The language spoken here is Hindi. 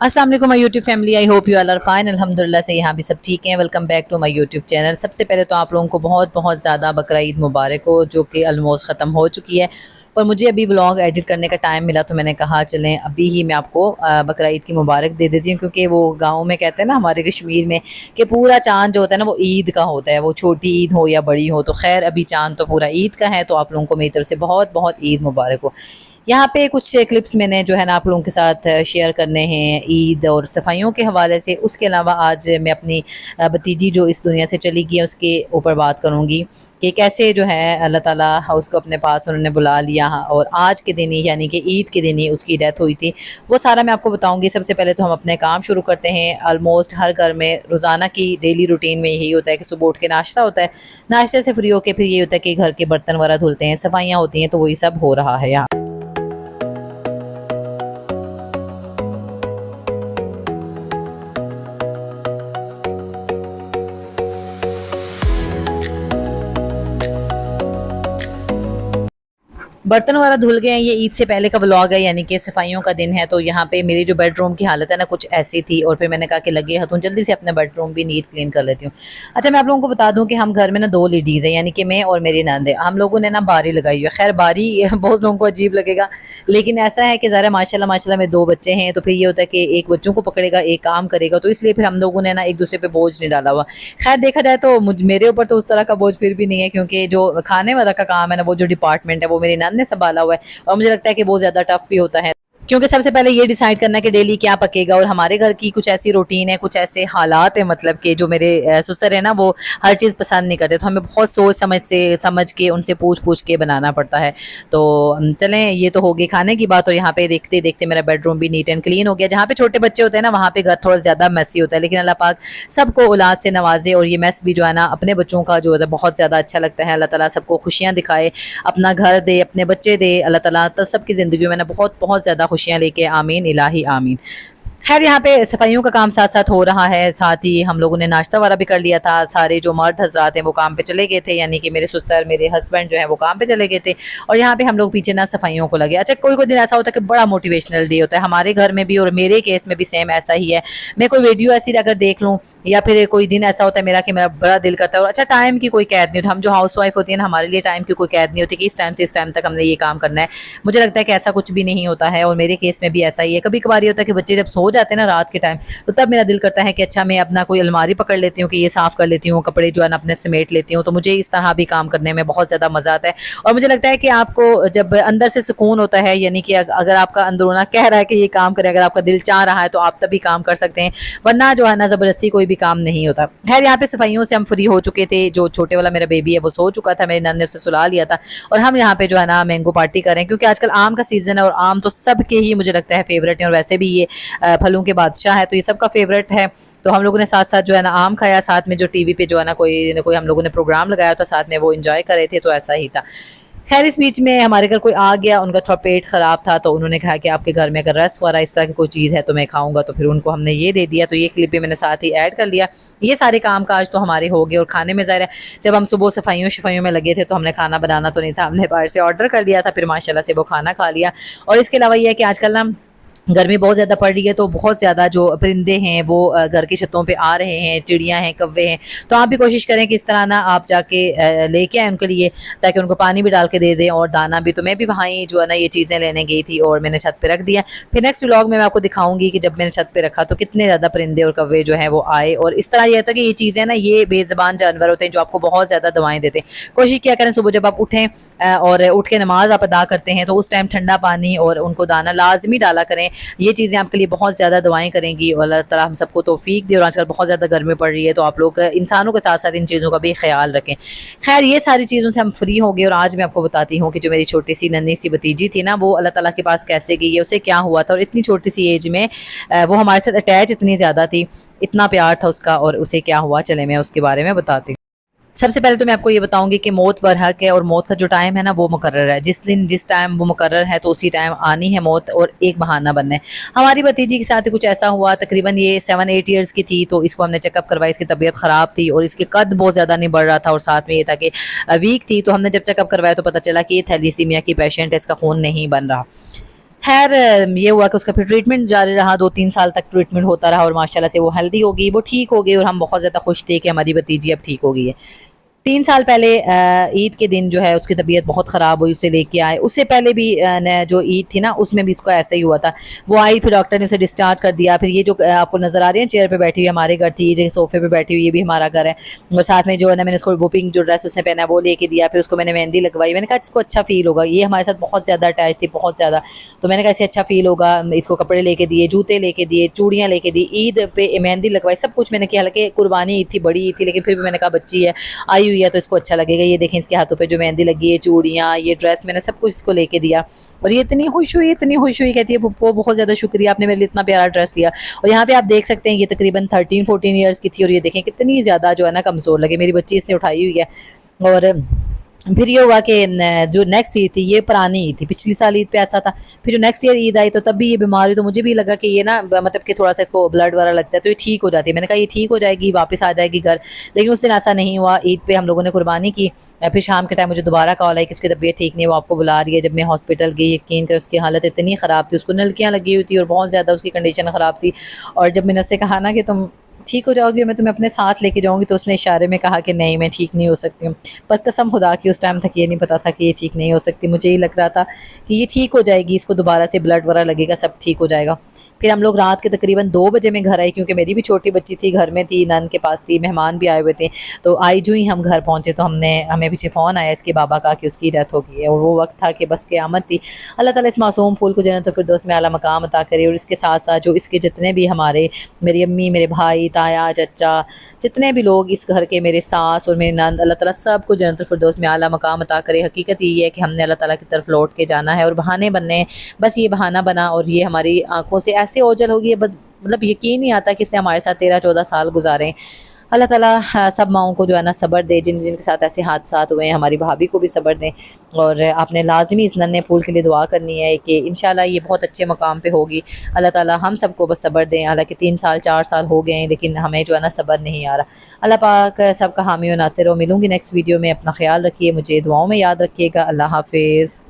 अस्सलाम वालेकुम my YouTube family. I hope you all are fine. अल्हम्दुलिल्लाह से यहाँ भी सब ठीक हैं। Welcome back to my YouTube channel. सबसे पहले तो आप लोगों को बहुत बहुत ज़्यादा बकरा ईद मुबारक हो, जो कि ऑलमोस्ट ख़त्म हो चुकी है। पर मुझे अभी व्लॉग एडिट करने का टाइम मिला तो मैंने कहा चलें अभी ही मैं आपको बकरा ईद की मुबारक दे देती हूँ, क्योंकि वो गाँव में कहते हैं ना हमारे कश्मीर में कि पूरा चाँद जो होता है ना वो ईद का होता है, वो छोटी ईद हो या बड़ी हो। तो खैर अभी चाँद तो पूरा ईद का है, तो आप लोगों को मेरी तरफ से बहुत बहुत ईद मुबारक हो। यहाँ पे कुछ क्लिप्स मैंने जो है ना आप लोगों के साथ शेयर करने हैं ईद और सफाइयों के हवाले से। उसके अलावा आज मैं अपनी भतीजी जो इस दुनिया से चली गई है उसके ऊपर बात करूँगी कि कैसे जो है अल्लाह ताला उसको अपने पास उन्होंने बुला लिया, और आज के दिन ही यानी कि ईद के दिन ही उसकी डेथ हुई थी। वो सारा मैं आपको बताऊँगी। सबसे पहले तो हम अपने काम शुरू करते हैं। ऑलमोस्ट हर घर में रोज़ाना की डेली रूटीन में यही होता है कि सुबह उठ के नाश्ता होता है, नाश्ते से फ्री होकर फिर ये होता है कि घर के बर्तन वगैरह धुलते हैं, सफाइयाँ होती हैं, तो वही सब हो रहा है यहाँ। बर्तन वगैरह धुल गए हैं। ये ईद से पहले का व्लॉग है, यानी कि सफाइयों का दिन है। तो यहाँ पे मेरी जो बेडरूम की हालत है ना कुछ ऐसी थी, और फिर मैंने कहा कि लगे हाथों जल्दी से अपना बेडरूम भी नीट क्लीन कर लेती हूँ। अच्छा, मैं आप लोगों को बता दूँ कि हम घर में ना दो लेडीज़ हैं, यानी कि मैं और मेरी नंद है। हम लोगों ने ना बारी लगाई है। खैर बारी बहुत लोगों को अजीब लगेगा, लेकिन ऐसा है कि ज़रा माशाल्लाह माशाल्लाह में दो बच्चे हैं, तो फिर ये होता है कि एक बच्चों को पकड़ेगा एक काम करेगा, तो इसलिए फिर हम लोगों ने ना एक दूसरे पे बोझ नहीं डाला हुआ। खैर देखा जाए तो मेरे ऊपर तो उस तरह का बोझ फिर भी नहीं है, क्योंकि जो खाने वाला का काम है ना वो जो डिपार्टमेंट है वो मेरी नंद ने संभाला हुआ है, और मुझे लगता है कि वो ज़्यादा टफ भी होता है, क्योंकि सबसे पहले ये डिसाइड करना है कि डेली क्या पकेगा। और हमारे घर की कुछ ऐसी रूटीन है, कुछ ऐसे हालात है, मतलब कि जो मेरे ससुर है ना वो हर चीज़ पसंद नहीं करते, तो हमें बहुत सोच समझ के उनसे पूछ के बनाना पड़ता है। तो चलें, ये तो हो गई खाने की बात। और यहाँ पे देखते देखते मेरा बेडरूम भी नीट एंड क्लीन हो गया। जहाँ पे छोटे बच्चे होते हैं ना वहाँ पे घर थोड़ा ज़्यादा मैसी होता है, लेकिन अल्लाह पाक सबको औलाद से नवाजे, और ये मैस भी जो है ना अपने बच्चों का जो है बहुत ज़्यादा अच्छा लगता है। अल्लाह ताला सबको खुशियाँ दिखाए, अपना घर दे, अपने बच्चे दे, अल्लाह ताला तो सबकी ज़िंदगी में ना बहुत बहुत ज़्यादा खुशियाँ लेके आमीन इलाही आमीन। खैर यहाँ पे सफाइयों का काम साथ साथ हो रहा है, साथ ही हम लोगों ने नाश्ता वाला भी कर लिया था। सारे जो मर्द हजरात हैं वो काम पे चले गए थे, यानी कि मेरे ससुर मेरे हस्बैंड जो है वो काम पे चले गए थे, और यहाँ पे हम लोग पीछे ना सफाइयों को लगे। अच्छा, कोई कोई दिन ऐसा होता है कि बड़ा मोटिवेशनल डे होता है हमारे घर में भी, और मेरे केस में भी सेम ऐसा ही है। मैं कोई वीडियो ऐसी अगर देख लूँ, या फिर कोई दिन ऐसा होता है मेरा कि मेरा बड़ा दिल करता है। और अच्छा, टाइम की कोई कैद नहीं होती। हम जो हाउस वाइफ होती है ना हमारे लिए टाइम की कोई कैद नहीं होती कि इस टाइम से इस टाइम तक हमने ये काम करना है। मुझे लगता है कि ऐसा कुछ भी नहीं होता है, और मेरे केस में भी ऐसा ही है। कभी कभार ये होता है कि बच्चे जब सो जाते हैं ना रात के टाइम, तो तब मेरा दिल करता है कि अच्छा मैं अपना कोई अलमारी पकड़ लेती हूँ कि ये साफ़ कर लेती हूँ, कपड़े जो है ना अपने समेट लेती हूँ। तो मुझे इस तरह भी काम करने में बहुत ज़्यादा मज़ा आता है। और मुझे लगता है कि आपको जब अंदर से सुकून होता है, यानी कि अगर आपका अंदरूना कह रहा है कि ये काम करें, अगर आपका दिल चाह रहा है तो आप तभी काम कर सकते हैं, वरना जो है ना ज़बरदस्ती कोई भी काम नहीं होता। खैर यहाँ पे सफाइयों से हम फ्री हो चुके थे। जो छोटे वाला मेरा बेबी है वो सो चुका था, मेरी नंद ने उसे सुला लिया था, और हम यहाँ पे जो है ना मैंगो पार्टी करें, क्योंकि आजकल आम का सीज़न है, और आम तो सबके ही मुझे लगता है फेवरेट है, और वैसे भी ये फलों के बादशाह है, तो ये सबका फेवरेट है। तो हम लोगों ने साथ साथ जो है ना आम खाया, साथ में जो टीवी पे जो है ना कोई हम लोगों ने प्रोग्राम लगाया था, साथ में वो एंजॉय कर रहे थे, तो ऐसा ही था। खैर इस बीच में हमारे घर कोई आ गया, उनका थोड़ा पेट ख़राब था, तो उन्होंने कहा कि आपके घर में अगर रस वगैरह इस तरह की कोई चीज़ है तो मैं खाऊंगा, तो फिर उनको हमने ये दे दिया। तो ये क्लिप भी मैंने साथ ही ऐड कर लिया। ये सारे काम काज तो हमारे हो गए, और खाने में ज़ाहिर है जब हम सुबह सफाइयों शफाइयों में लगे थे तो हमने खाना बनाना तो नहीं था, हमने बाहर से ऑर्डर कर लिया था, फिर माशाल्लाह से वो खाना खा लिया। और इसके अलावा ये है कि आजकल ना गर्मी बहुत ज़्यादा पड़ रही है, तो बहुत ज़्यादा जो परिंदे हैं वो घर की छतों पे आ रहे हैं, चिड़ियाँ हैं, कौवे हैं। तो आप भी कोशिश करें कि इस तरह ना आप जाके लेके आएँ उनके लिए, ताकि उनको पानी भी डाल के दे दें और दाना भी। तो मैं भी वहाँ ही जो है ना ये चीज़ें लेने गई थी, और मैंने छत पे रख दिया। फिर नेक्स्ट व्लॉग में मैं आपको दिखाऊंगी कि जब मैंने छत पे रखा तो कितने ज़्यादा परिंदे और कौवे जो हैं वो आए। और इस तरह ये होता है कि ये चीज़ें ना ये बेज़बान जानवर होते हैं जो आपको बहुत ज़्यादा दवाएँ देते हैं। कोशिश किया करें सुबह जब आप उठें और उठ के नमाज़ आप अदा करते हैं, तो उस टाइम ठंडा पानी और उनको दाना लाजमी डाला करें। ये चीज़ें आपके लिए बहुत ज़्यादा दुआएं करेंगी, और अल्लाह ताला हम सबको तौफीक दे। और आजकल बहुत ज़्यादा गर्मी पड़ रही है, तो आप लोग इंसानों के साथ साथ इन चीज़ों का भी ख्याल रखें। खैर ये सारी चीज़ों से हम फ्री हो गए, और आज मैं आपको बताती हूँ कि जो मेरी छोटी सी नन्ही सी भतीजी थी ना वो अल्लाह ताला के पास कैसे गई है, उसे क्या हुआ था। और इतनी छोटी सी एज में वो हमारे साथ अटैच इतनी ज़्यादा थी, इतना प्यार था उसका, और उसे क्या हुआ चले मैं उसके बारे में बताती हूँ। सबसे पहले तो मैं आपको ये बताऊंगी कि मौत बरहक है, और मौत का जो टाइम है ना वो मुकर्रर है। जिस दिन जिस टाइम वो मुकर्रर है तो उसी टाइम आनी है मौत, और एक बहाना बनना है। हमारी भतीजी के साथ कुछ ऐसा हुआ, तकरीबन ये 7-8 ईयर्स की थी, तो इसको हमने चेकअप करवाया। इसकी तबीयत ख़राब थी, और इसके कद बहुत ज़्यादा नहीं बढ़ रहा था, और साथ में ये था कि वीक थी। तो हमने जब चेकअप करवाया तो पता चला कि ये थैलीसीमिया की पेशेंट है, इसका खून नहीं बन रहा। खैर ये हुआ कि उसका फिर ट्रीटमेंट जारी रहा, 2-3 साल तक ट्रीटमेंट होता रहा और माशाल्लाह से वो हेल्दी हो गई, वो ठीक हो गई और हम बहुत ज़्यादा खुश थे कि हमारी भतीजी अब ठीक हो गई है। 3 साल पहले ईद के दिन जो है उसकी तबीयत बहुत ख़राब हुई, उसे लेके आए। उससे पहले भी जो ईद थी ना उसमें भी इसको ऐसा ही हुआ था। वो आई, फिर डॉक्टर ने उसे डिस्चार्ज कर दिया। फिर ये जो आपको नज़र आ रही है चेयर पे बैठी हुई हमारे घर थी, ये जो सोफ़े पे बैठी हुई ये भी हमारा घर है। और साथ में जो है ना मैंने उसको वो पिंक जो ड्रेस उसने पहना है वो लेके दिया, फिर उसको मैंने मेहंदी लगवाई। मैंने कहा इसको अच्छा फ़ील होगा, ये हमारे साथ बहुत ज़्यादा अटैच थी, बहुत ज़्यादा। तो मैंने कहा इसे अच्छा फ़ील होगा, इसको कपड़े लेके दिए, जूते लेके दिए, चूड़ियाँ लेके दी, ईद पे मेहंदी लगवाई, सब कुछ मैंने किया। हालाँकि कुर्बानी ईद थी, बड़ी ईद थी, लेकिन फिर भी मैंने कहा बच्ची है, आई हुई है तो इसको अच्छा लगेगा। ये देखें इसके हाथों पे जो मेहंदी लगी है, चूड़ियाँ, ये ड्रेस, मैंने सब कुछ इसको लेके दिया और ये इतनी खुश हुई, इतनी खुश हुई, कहती है पप्पो बहुत ज़्यादा शुक्रिया, आपने मेरे लिए इतना प्यारा ड्रेस दिया। और यहाँ पे आप देख सकते हैं ये तकरीबन 13-14 ईयर्स की थी और ये देखें कितनी ज़्यादा जो है ना कमज़ोर लगे। मेरी बच्ची इसने उठाई हुई है। और फिर ये हुआ कि जो नेक्स्ट ईद थी ये पुरानी ईद थी, पिछली साल ईद पे ऐसा था। फिर जो नेक्स्ट ईयर ईद आई तो तब भी ये बीमार हुई, तो मुझे भी लगा कि ये ना मतलब कि थोड़ा सा इसको ब्लड वगैरह लगता है तो ये ठीक हो जाती है। मैंने कहा ये ठीक हो जाएगी, वापस आ जाएगी घर। लेकिन उस दिन ऐसा नहीं हुआ। ईद पे हम लोगों ने कुर्बानी की। फिर शाम के टाइम मुझे दोबारा कॉल आई कि उसकी तबीयत ठीक नहीं है, वो आपको बुला रही है। जब मैं हॉस्पिटल गई, यकीन कर उसकी हालत इतनी ख़राब थी, उसको नलकियाँ लगी हुई थी और बहुत ज़्यादा उसकी कंडीशन ख़राब थी। और जब मैंने उससे कहा ना कि तुम ठीक हो जाओगी, मैं तुम्हें अपने साथ लेके जाऊँगी, तो उसने इशारे में कहा कि नहीं मैं ठीक नहीं हो सकती हूँ। पर कसम खुदा की उस टाइम तक ये नहीं पता था कि ये ठीक नहीं हो सकती। मुझे ये लग रहा था कि ये ठीक हो जाएगी, इसको दोबारा से ब्लड वगैरह लगेगा, सब ठीक हो जाएगा। फिर हम लोग रात के तकरीबन 2 बजे में घर आए, क्योंकि मेरी भी छोटी बच्ची थी, घर में थी, नन के पास थी, मेहमान भी आए हुए थे। तो आई जो ही हम घर पहुँचे तो हमें पीछे फ़ोन आया इसके बाबा का कि उसकी डेथ हो गई है। और वो वक्त था कि बस क़यामत थी। अल्लाह ताला इस मासूम फूल को जन्नतुल फिरदौस में आला मकाम अता करे। और इसके साथ-साथ जो इसके जितने भी हमारे, मेरी अम्मी, मेरे भाई, ताया, चचा, जितने भी लोग इस घर के, मेरे सास और मेरी नंद, अल्लाह ताला सबको जन्नतुल फिरदौस में आला मकाम अता करे। हकीकत यही है कि हमने अल्लाह ताला की तरफ लौट के जाना है और बहाने बनने, बस ये बहाना बना और ये हमारी आँखों से ऐसे ओझल हो गई है, मतलब यकीन नहीं आता कि इसने हमारे साथ 13-14 साल गुजारे। अल्लाह ताला सब माँओं को जो है ना सब्र दे, जिनके साथ ऐसे हादसात हुए हैं। हमारी भाभी को भी सब्र दें और आपने लाज़मी इस नन्हे फूल के लिए दुआ करनी है कि इंशाल्लाह ये बहुत अच्छे मकाम पे होगी। अल्लाह ताला हम सबको बस सब्र दें। हालाँकि 3 साल 4 साल हो गए हैं, लेकिन हमें जो है ना सब्र नहीं आ रहा। अल्लाह पाक सबका हामी और नासिर हो। मिलूँगी नेक्स्ट वीडियो में। अपना ख़्याल रखिए, मुझे दुआओं में याद रखिएगा। अल्लाह हाफ़िज़।